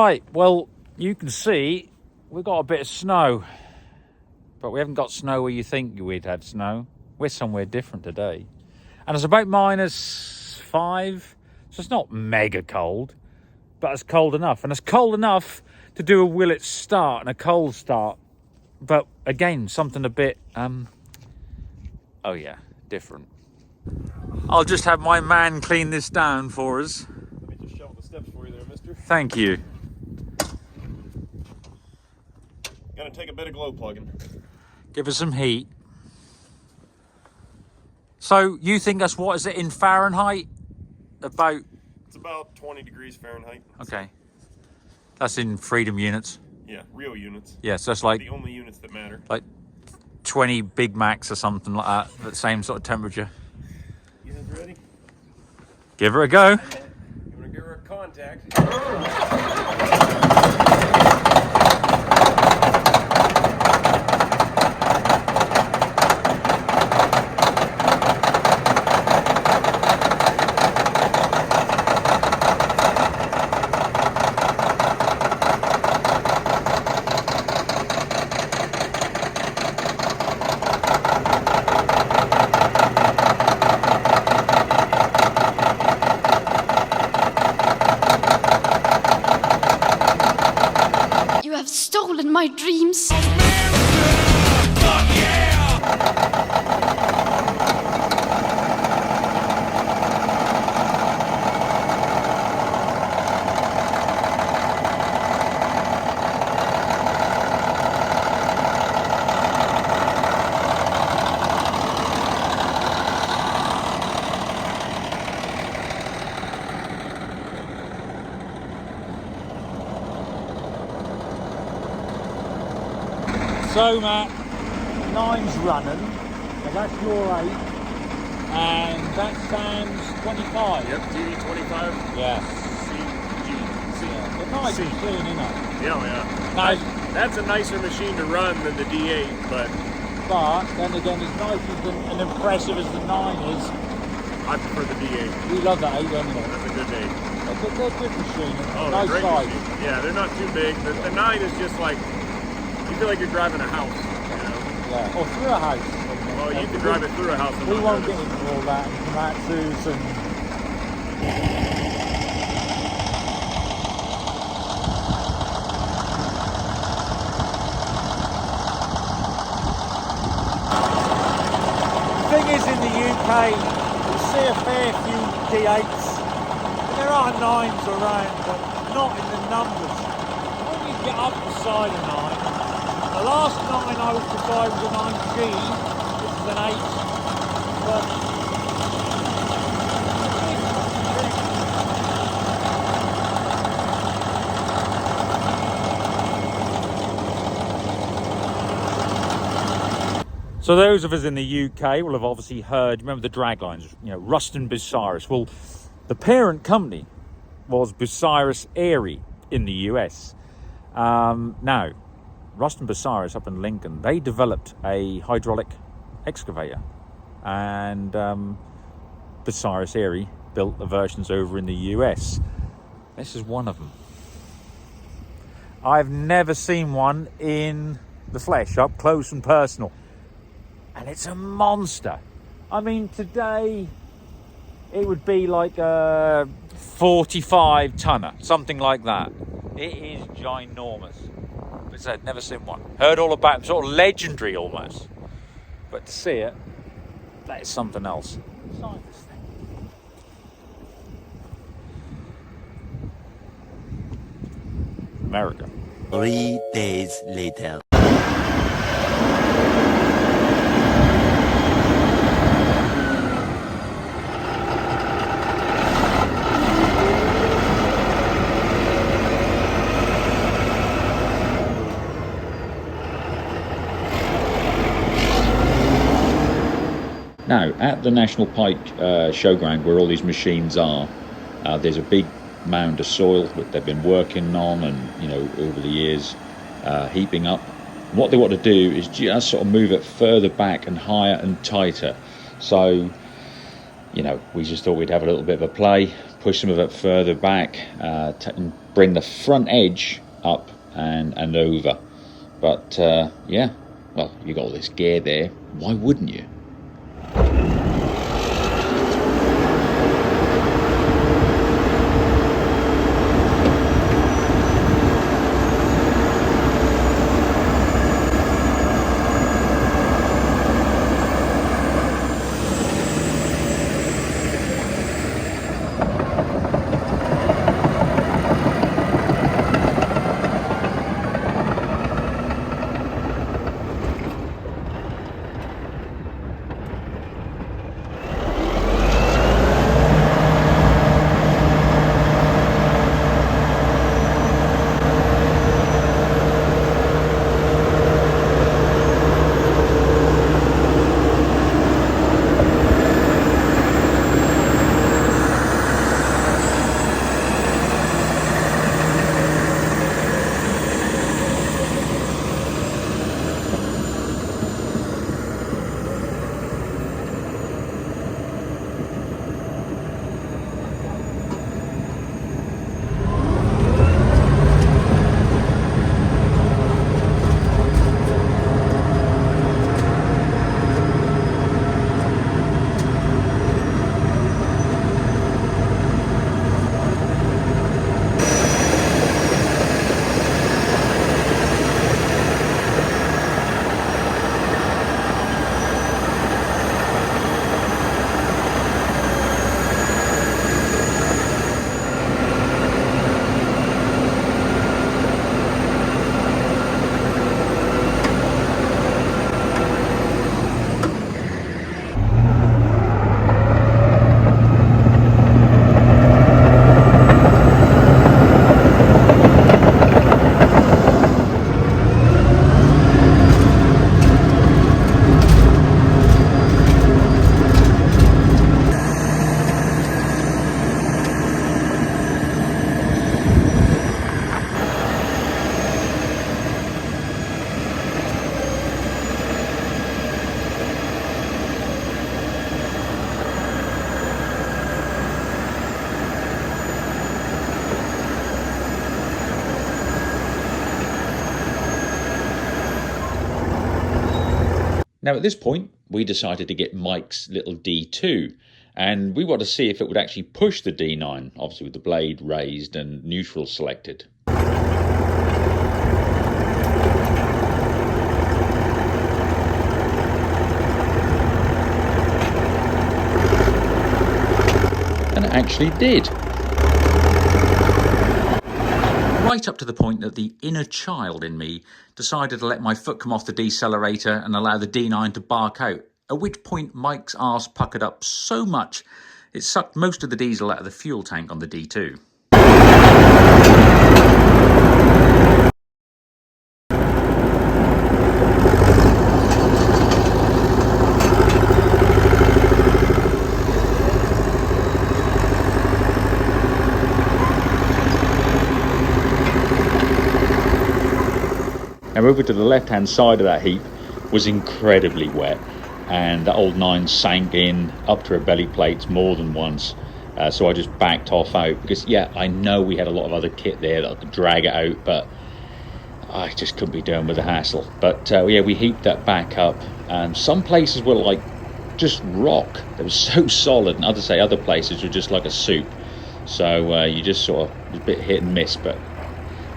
Right, well, you can see we've got a bit of snow, but we haven't got snow where you think we'd had snow. We're somewhere different today. And it's about -5, so it's not mega cold, but it's cold enough. And it's cold enough to do a willet start and a cold start. But again, something a bit, oh yeah, different. I'll just have my man clean this down for us. Let me just shovel the steps for you there, mister. Thank you. Gonna take a bit of glow plugging. Give us some heat. So you think that's, what is it in Fahrenheit? About? It's about 20 degrees Fahrenheit. Okay. That's in freedom units. Yeah, real units. Yeah, so that's like the only units that matter. Like 20 Big Macs or something like that, the same sort of temperature. You guys ready? Give her a go. You wanna give her a contact? Stolen my dreams. So Matt, 9's running, so that's your 8, and that's Sam's 25. Yep, DD25. Yeah. C. Yeah. But nice and clean, isn't it? Yeah. Nice. That's a nicer machine to run than the D8, but then again, as nice and impressive as the 9 is, I prefer the D8. we love that 8 anyway. That's a good 8. They're good machines. Oh, nice they're great size. machines. Yeah, they're not too big. The 9 is just like, you feel like you're driving a house, you know? Yeah, or through a house. Well, you can drive it through a house. We won't get into all that and Komatsus and... The thing is, in the UK, you see a fair few D8s. And there are 9s around, but not in the numbers. When you get up beside a 9, the last 9 I was beside was a 9G, which is an 8. But so those of us in the UK will have obviously heard, remember the draglines, you know, Ruston Bucyrus. Well, the parent company was Bucyrus Erie in the US. Now, Ruston Bucyrus up in Lincoln, they developed a hydraulic excavator, and Bucyrus Erie built the versions over in the US. This is one of them. I've never seen one in the flesh, up close and personal, and it's a monster. I mean, today it would be like a 45 tonner, something like that. It is ginormous. But as I said, never seen one. Heard all about them, sort of legendary almost. But to see it, that is something else. Inside this thing. America. 3 days later. Now, at the National Pike Showground, where all these machines are, there's a big mound of soil that they've been working on, and you know, over the years, heaping up. What they want to do is just sort of move it further back and higher and tighter. So, you know, we just thought we'd have a little bit of a play, push some of it further back, bring the front edge up and over. But yeah, well, you got all this gear there, why wouldn't you? Now at this point, we decided to get Mike's little D2, and we wanted to see if it would actually push the D9, obviously with the blade raised and neutral selected. And it actually did. Right up to the point that the inner child in me decided to let my foot come off the decelerator and allow the D9 to bark out, at which point Mike's arse puckered up so much it sucked most of the diesel out of the fuel tank on the D2. Now over to the left hand side of that heap was incredibly wet, and that old 9 sank in up to her belly plates more than once, so I just backed off out because yeah, I know we had a lot of other kit there that I could drag it out, but I just couldn't be doing with the hassle. But yeah, we heaped that back up, and some places were like just rock, they were so solid, and other places were just like a soup, so you just sort of a bit hit and miss. But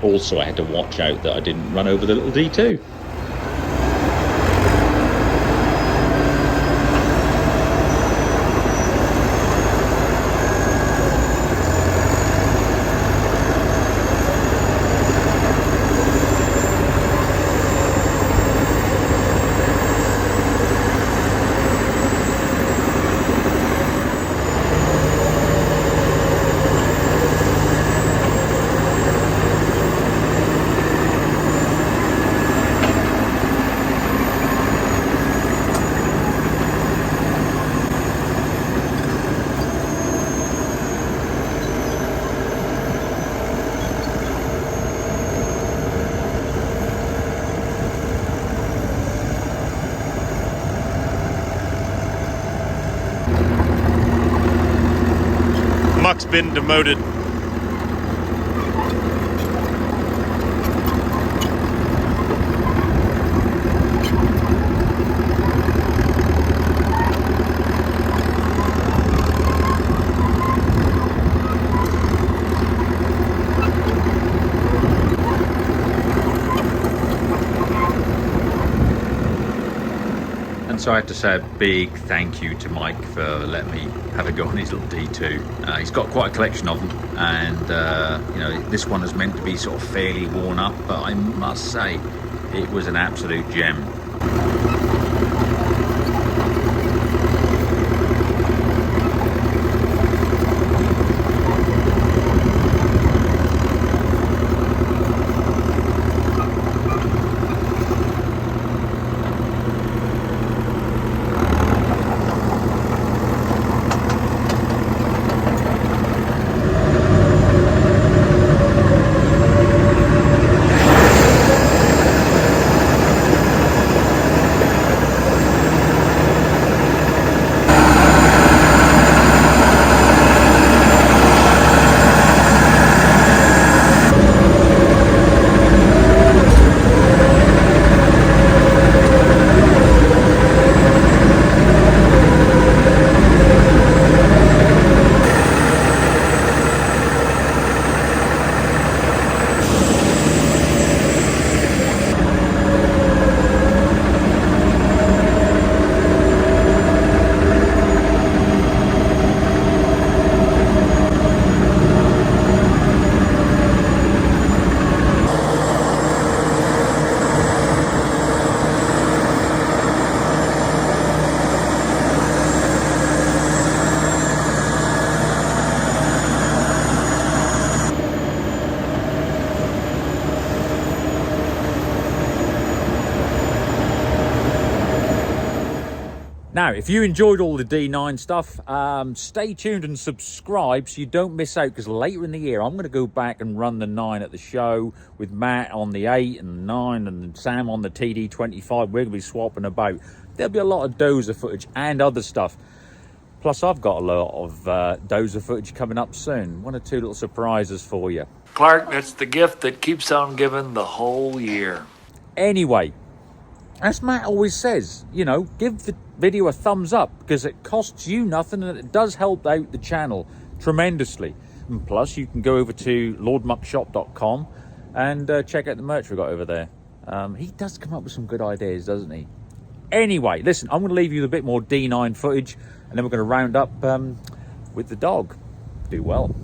also I had to watch out that I didn't run over the little D2. Muck's been demoted. Also, I have to say a big thank you to Mike for letting me have a go on his little D2. He's got quite a collection of them, and you know, this one is meant to be sort of fairly worn up, but I must say it was an absolute gem. Now, if you enjoyed all the D9 stuff, stay tuned and subscribe so you don't miss out, because later in the year I'm going to go back and run the 9 at the show with Matt on the 8 and the 9 and Sam on the TD25. We're going to be swapping about. There'll be a lot of dozer footage and other stuff. Plus, I've got a lot of dozer footage coming up soon. 1 or 2 little surprises for you. Clark, that's the gift that keeps on giving the whole year. Anyway, as Matt always says, you know, give the video a thumbs up, because it costs you nothing and it does help out the channel tremendously. And plus, you can go over to lordmuckshop.com and check out the merch we got over there. He does come up with some good ideas, doesn't he? Anyway, listen, I'm going to leave you with a bit more D9 footage, and then we're going to round up with the dog. Do well.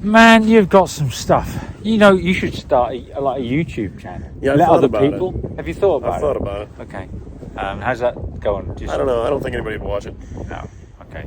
Man, you've got some stuff. You know, you should start a YouTube channel. Yeah, I've let thought other about people. it. Have you thought about it? I've thought about it. Okay. How's that going? I don't know. I don't think anybody would watch it. No. Okay.